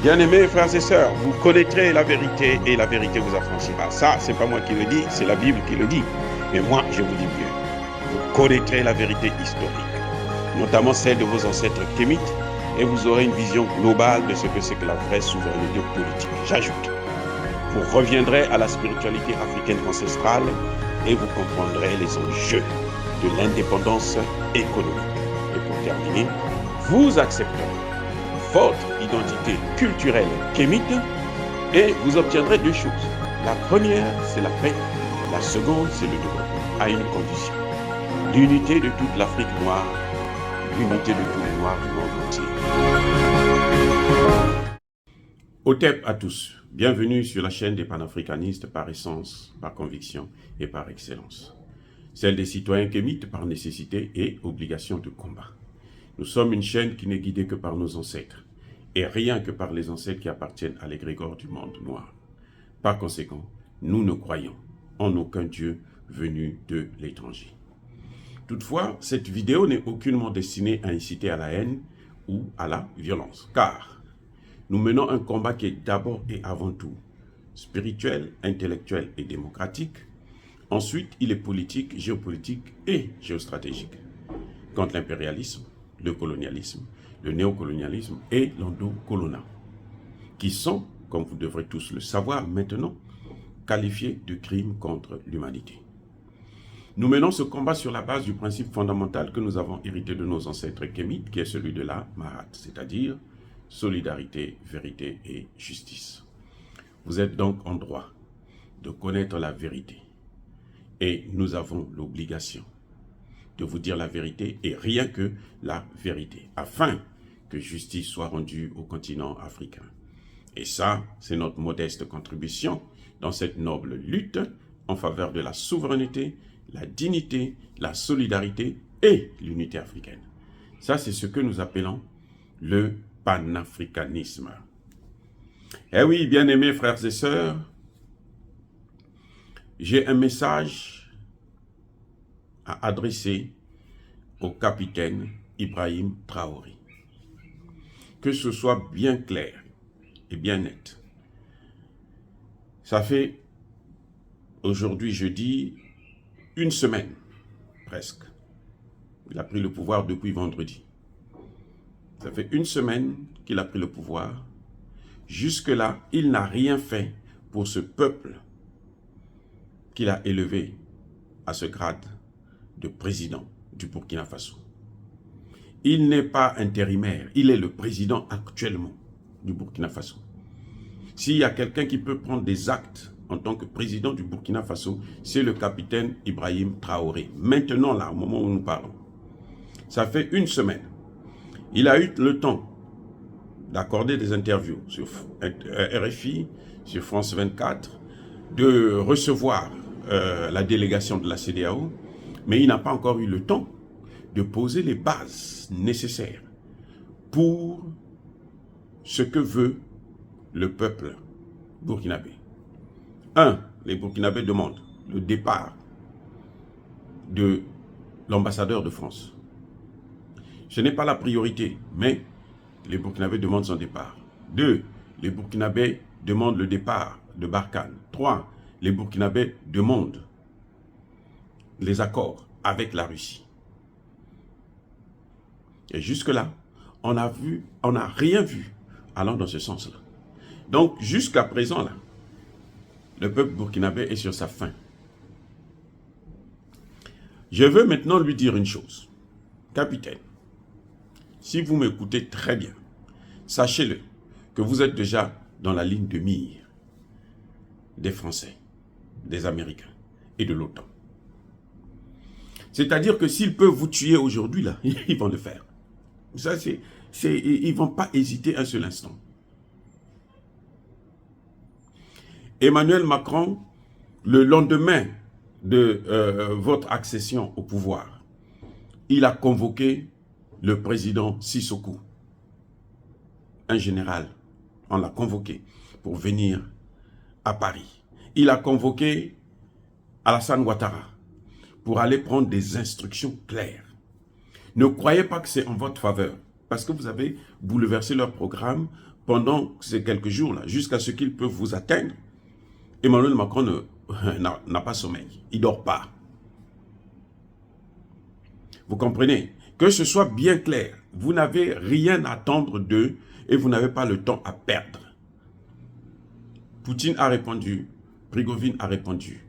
Bien-aimés frères et sœurs, vous connaîtrez la vérité et la vérité vous affranchira. Ça, c'est pas moi qui le dis, c'est la Bible qui le dit. Mais moi, je vous dis mieux. Vous connaîtrez la vérité historique, notamment celle de vos ancêtres kémites, et vous aurez une vision globale de ce que c'est que la vraie souveraineté politique. J'ajoute, vous reviendrez à la spiritualité africaine ancestrale et vous comprendrez les enjeux de l'indépendance économique. Et pour terminer, vous accepterez votre identité culturelle kémite et vous obtiendrez deux choses. La première, c'est la paix. La seconde, c'est le développement, à une condition. L'unité de toute l'Afrique noire, l'unité de tous les Noirs du monde entier. Otep à tous. Bienvenue sur la chaîne des panafricanistes par essence, par conviction et par excellence. Celle des citoyens kémites par nécessité et obligation de combat. Nous sommes une chaîne qui n'est guidée que par nos ancêtres, et rien que par les ancêtres qui appartiennent à l'égrégore du monde noir. Par conséquent, nous ne croyons en aucun Dieu venu de l'étranger. Toutefois, cette vidéo n'est aucunement destinée à inciter à la haine ou à la violence, car nous menons un combat qui est d'abord et avant tout spirituel, intellectuel et démocratique. Ensuite, il est politique, géopolitique et géostratégique. Contre l'impérialisme, le colonialisme, le néocolonialisme et l'endocolonat, qui sont, comme vous devrez tous le savoir maintenant, qualifiés de crimes contre l'humanité. Nous menons ce combat sur la base du principe fondamental que nous avons hérité de nos ancêtres kémites, qui est celui de la Mahat, c'est-à-dire solidarité, vérité et justice. Vous êtes donc en droit de connaître la vérité et nous avons l'obligation de vous dire la vérité et rien que la vérité, afin que justice soit rendue au continent africain. Et ça, c'est notre modeste contribution dans cette noble lutte en faveur de la souveraineté, la dignité, la solidarité et l'unité africaine. Ça, c'est ce que nous appelons le panafricanisme. Eh oui, bien-aimés frères et sœurs, j'ai un message à adresser au capitaine Ibrahim Traoré. Que ce soit bien clair et bien net. Ça fait aujourd'hui, jeudi, une semaine presque. Il a pris le pouvoir depuis vendredi. Ça fait une semaine qu'il a pris le pouvoir. Jusque-là, il n'a rien fait pour ce peuple qu'il a élevé à ce grade de président du Burkina Faso. Il n'est pas intérimaire, il est le président actuellement du Burkina Faso. S'il y a quelqu'un qui peut prendre des actes en tant que président du Burkina Faso, c'est le capitaine Ibrahim Traoré. Maintenant, là, au moment où nous parlons. Ça fait une semaine. Il a eu le temps d'accorder des interviews sur RFI, sur France 24, de recevoir la délégation de la CEDEAO, mais il n'a pas encore eu le temps de poser les bases nécessaires pour ce que veut le peuple burkinabé. Les Burkinabés demandent le départ de l'ambassadeur de France. Ce n'est pas la priorité, mais les Burkinabés demandent son départ. 2, les Burkinabés demandent le départ de Barkhane. 3, les Burkinabés demandent les accords avec la Russie. Et jusque-là, on n'a rien vu allant dans ce sens-là. Donc, jusqu'à présent, là, le peuple burkinabé est sur sa faim. Je veux maintenant lui dire une chose. Capitaine, si vous m'écoutez très bien, sachez-le que vous êtes déjà dans la ligne de mire des Français, des Américains et de l'OTAN. C'est-à-dire que s'ils peuvent vous tuer aujourd'hui, là, ils vont le faire. Ça, ils ne vont pas hésiter un seul instant. Emmanuel Macron, le lendemain de votre accession au pouvoir, il a convoqué le président Sissoko, un général. On l'a convoqué pour venir à Paris. Il a convoqué Alassane Ouattara pour aller prendre des instructions claires. Ne croyez pas que c'est en votre faveur, parce que vous avez bouleversé leur programme pendant ces quelques jours-là, jusqu'à ce qu'ils peuvent vous atteindre, Emmanuel Macron n'a pas sommeil. Il ne dort pas. Vous comprenez? Que ce soit bien clair, vous n'avez rien à attendre d'eux et vous n'avez pas le temps à perdre. Poutine a répondu, Prigozhin a répondu.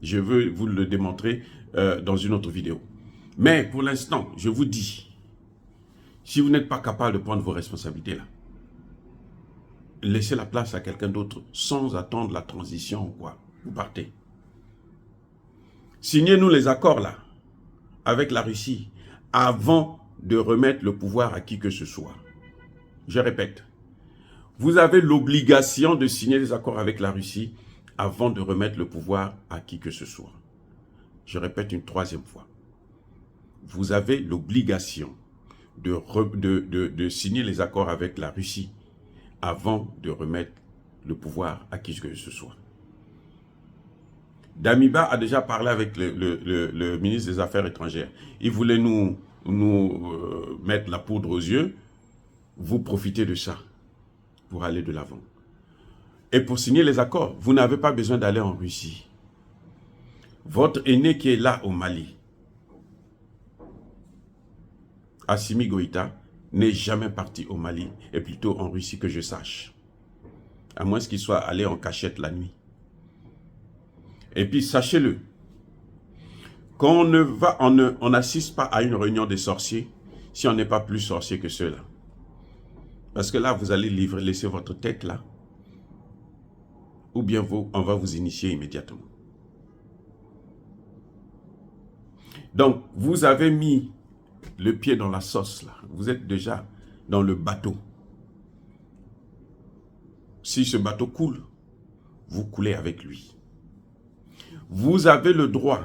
Je veux vous le démontrer dans une autre vidéo. Mais pour l'instant, je vous dis, si vous n'êtes pas capable de prendre vos responsabilités là, laissez la place à quelqu'un d'autre sans attendre la transition ou quoi. Vous partez. Signez-nous les accords là, avec la Russie, avant de remettre le pouvoir à qui que ce soit. Je répète, vous avez l'obligation de signer les accords avec la Russie avant de remettre le pouvoir à qui que ce soit. Je répète une troisième fois. Vous avez l'obligation de signer les accords avec la Russie avant de remettre le pouvoir à qui que ce soit. Damiba a déjà parlé avec le ministre des Affaires étrangères. Il voulait nous mettre la poudre aux yeux. Vous profitez de ça pour aller de l'avant. Et pour signer les accords, vous n'avez pas besoin d'aller en Russie. Votre aîné qui est là au Mali, Assimi Goïta, n'est jamais parti au Mali, et plutôt en Russie que je sache. À moins qu'il soit allé en cachette la nuit. Et puis sachez-le, quand on n'assiste pas à une réunion des sorciers, si on n'est pas plus sorcier que ceux-là. Parce que là, vous allez laisser votre tête là, ou bien on va vous initier immédiatement. Donc, vous avez mis le pied dans la sauce là. Vous êtes déjà dans le bateau. Si ce bateau coule, vous coulez avec lui. Vous avez le droit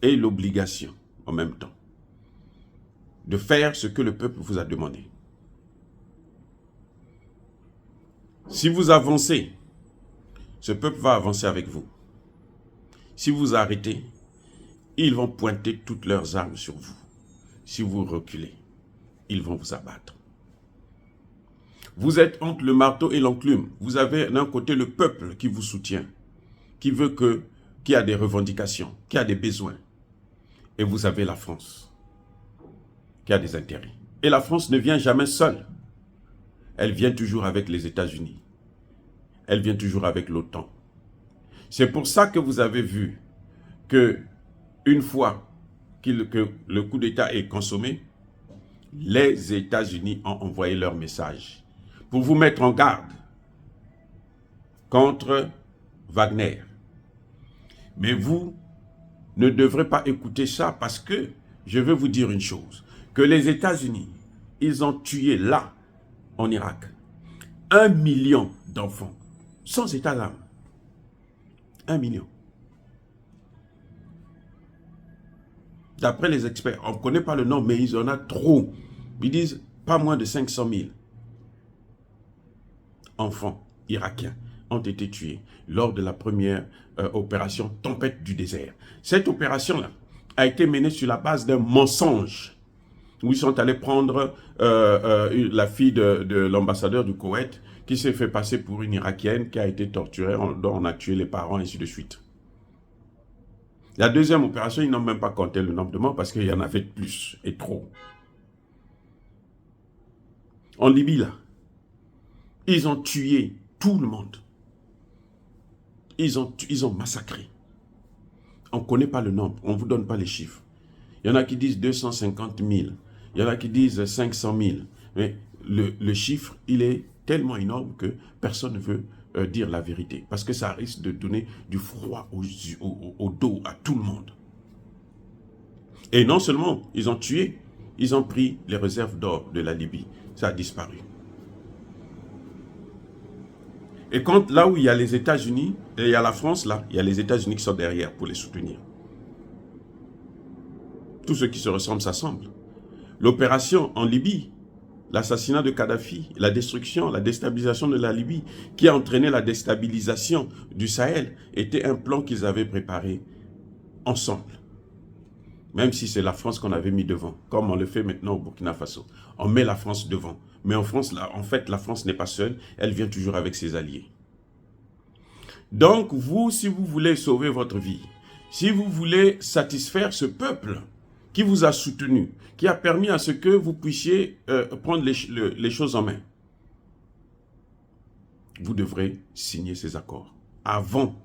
et l'obligation en même temps de faire ce que le peuple vous a demandé. Si vous avancez, ce peuple va avancer avec vous. Si vous arrêtez, ils vont pointer toutes leurs armes sur vous. Si vous reculez, ils vont vous abattre. Vous êtes entre le marteau et l'enclume. Vous avez d'un côté le peuple qui vous soutient, qui veut qui a des revendications, qui a des besoins. Et vous avez la France, qui a des intérêts. Et la France ne vient jamais seule. Elle vient toujours avec les États-Unis. Elle vient toujours avec l'OTAN. C'est pour ça que vous avez vu que une fois que le coup d'État est consommé, les États-Unis ont envoyé leur message pour vous mettre en garde contre Wagner. Mais vous ne devrez pas écouter ça parce que je veux vous dire une chose, que les États-Unis, ils ont tué là, en Irak, 1 million d'enfants, sans état d'âme. 1 million. D'après les experts, on ne connaît pas le nombre, mais ils en ont trop. Ils disent pas moins de 500 000 enfants irakiens ont été tués lors de la première opération Tempête du désert. Cette opération-là a été menée sur la base d'un mensonge où ils sont allés prendre la fille de l'ambassadeur du Koweït qui s'est fait passer pour une Irakienne qui a été torturée, dont on a tué les parents, ainsi de suite. La deuxième opération, ils n'ont même pas compté le nombre de morts parce qu'il y en avait plus et trop. En Libye, là, ils ont tué tout le monde. Ils ont massacré. On ne connaît pas le nombre, on ne vous donne pas les chiffres. Il y en a qui disent 250 000, il y en a qui disent 500 000. Mais le chiffre, il est tellement énorme que personne ne veut dire la vérité. Parce que ça risque de donner du froid au dos à tout le monde. Et non seulement ils ont tué, ils ont pris les réserves d'or de la Libye. Ça a disparu. Et quand là où il y a les États-Unis, et il y a la France, là, il y a les États-Unis qui sont derrière pour les soutenir. Tous ceux qui se ressemblent s'assemblent. L'opération en Libye, l'assassinat de Kadhafi, la destruction, la déstabilisation de la Libye, qui a entraîné la déstabilisation du Sahel, était un plan qu'ils avaient préparé ensemble. même si c'est la France qu'on avait mis devant, comme on le fait maintenant au Burkina Faso. On met la France devant. Mais en France, en fait, la France n'est pas seule, elle vient toujours avec ses alliés. Donc, vous, si vous voulez sauver votre vie, si vous voulez satisfaire ce peuple qui vous a soutenu, qui a permis à ce que vous puissiez prendre les choses en main, vous devrez signer ces accords avant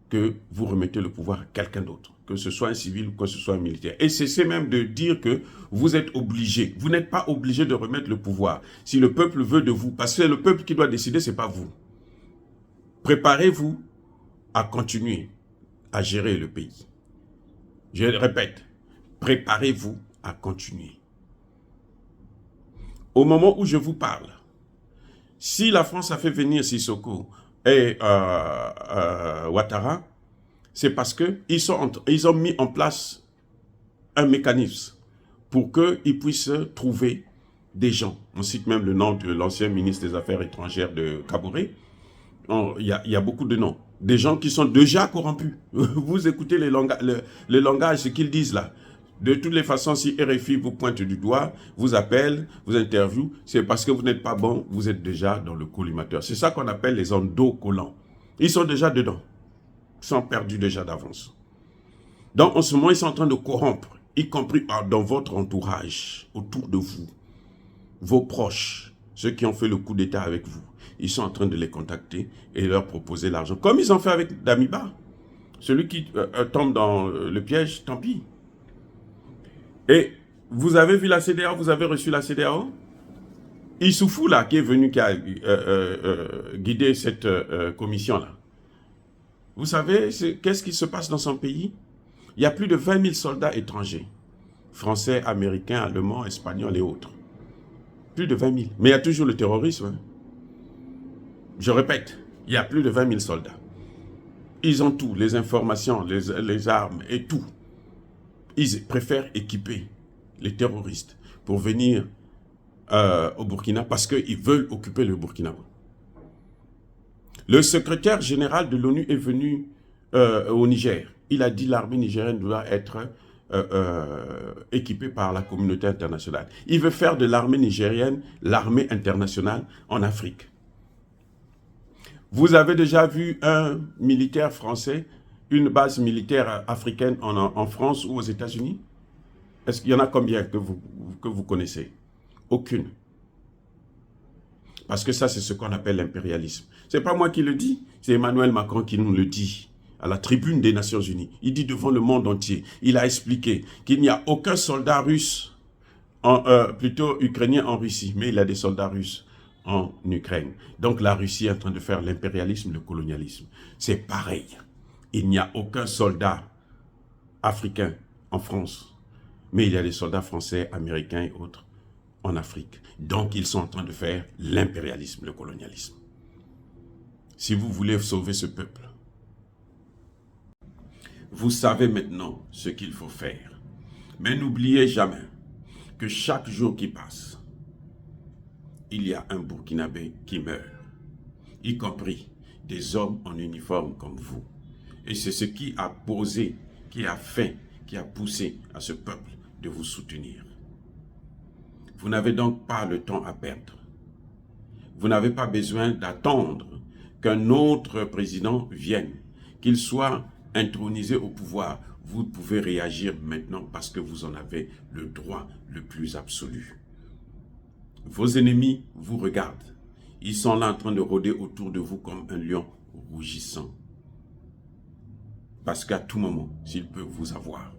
que vous remettez le pouvoir à quelqu'un d'autre, que ce soit un civil ou que ce soit un militaire. Et cessez même de dire que vous êtes obligé. Vous n'êtes pas obligé de remettre le pouvoir. Si le peuple veut de vous, parce que c'est le peuple qui doit décider, ce n'est pas vous. Préparez-vous à continuer à gérer le pays. Je le répète, préparez-vous à continuer. Au moment où je vous parle, si la France a fait venir Sissoko et Ouattara, c'est parce qu'ils ont mis en place un mécanisme pour qu'ils puissent trouver des gens. On cite même le nom de l'ancien ministre des Affaires étrangères de Kaboré. Il y a beaucoup de noms. Des gens qui sont déjà corrompus. Vous écoutez le langage, ce qu'ils disent là. De toutes les façons, si RFI vous pointe du doigt, vous appelle, vous interviewe, c'est parce que vous n'êtes pas bon, vous êtes déjà dans le collimateur. C'est ça qu'on appelle les endocollants. Ils sont déjà dedans. Ils sont perdus déjà d'avance. Donc, en ce moment, ils sont en train de corrompre, y compris dans votre entourage, autour de vous. Vos proches, ceux qui ont fait le coup d'État avec vous, ils sont en train de les contacter et leur proposer l'argent. Comme ils ont fait avec Damiba. Celui qui tombe dans le piège, tant pis. Et vous avez vu la CEDEAO, vous avez reçu la CEDEAO. Issoufou, là, qui est venu, qui a guidé cette commission-là. Vous savez, qu'est-ce qui se passe dans son pays? Il y a plus de 20 000 soldats étrangers. Français, américains, allemands, espagnols et autres. Plus de 20 000. Mais il y a toujours le terrorisme. Hein. Je répète, il y a plus de 20 000 soldats. Ils ont tout, les informations, les armes et tout. Ils préfèrent équiper les terroristes pour venir au Burkina parce qu'ils veulent occuper le Burkina. Le secrétaire général de l'ONU est venu au Niger. Il a dit que l'armée nigérienne doit être équipée par la communauté internationale. Il veut faire de l'armée nigérienne l'armée internationale en Afrique. Vous avez déjà vu un militaire français, une base militaire africaine en France ou aux États-Unis? Est-ce qu'il y en a combien que vous connaissez? Aucune. Parce que ça, c'est ce qu'on appelle l'impérialisme. Ce n'est pas moi qui le dis, c'est Emmanuel Macron qui nous le dit à la tribune des Nations Unies. Il dit devant le monde entier, il a expliqué qu'il n'y a aucun soldat russe, plutôt ukrainien en Russie, mais il y a des soldats russes en Ukraine. Donc la Russie est en train de faire l'impérialisme, le colonialisme. C'est pareil. Il n'y a aucun soldat africain en France, mais il y a des soldats français, américains et autres en Afrique. Donc ils sont en train de faire l'impérialisme, le colonialisme. Si vous voulez sauver ce peuple, vous savez maintenant ce qu'il faut faire. Mais n'oubliez jamais que chaque jour qui passe, il y a un Burkinabé qui meurt, y compris des hommes en uniforme comme vous. Et c'est ce qui a posé, qui a fait, qui a poussé à ce peuple de vous soutenir. Vous n'avez donc pas le temps à perdre. Vous n'avez pas besoin d'attendre qu'un autre président vienne, qu'il soit intronisé au pouvoir. Vous pouvez réagir maintenant parce que vous en avez le droit le plus absolu. Vos ennemis vous regardent. Ils sont là en train de rôder autour de vous comme un lion rougissant. Parce qu'à tout moment, s'ils peuvent vous avoir,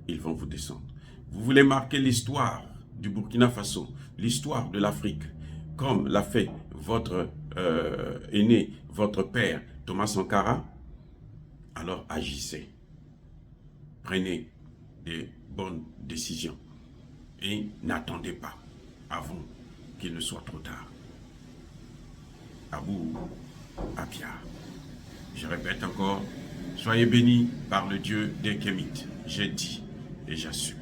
ils vont vous descendre. Vous voulez marquer l'histoire du Burkina Faso, l'histoire de l'Afrique, comme l'a fait votre aîné, votre père, Thomas Sankara, alors agissez. Prenez des bonnes décisions et n'attendez pas avant qu'il ne soit trop tard. Abou Apia. Je répète encore, soyez bénis par le Dieu des Kémites. J'ai dit et j'assume.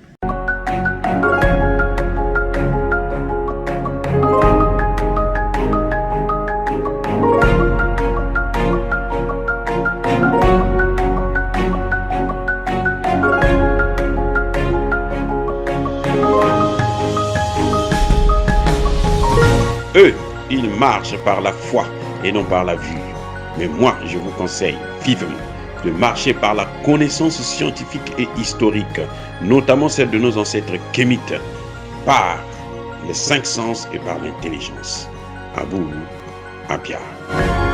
Eux, ils marchent par la foi et non par la vue. Mais moi, je vous conseille vivement de marcher par la connaissance scientifique et historique, notamment celle de nos ancêtres kémites, par les cinq sens et par l'intelligence. À vous, à Pierre.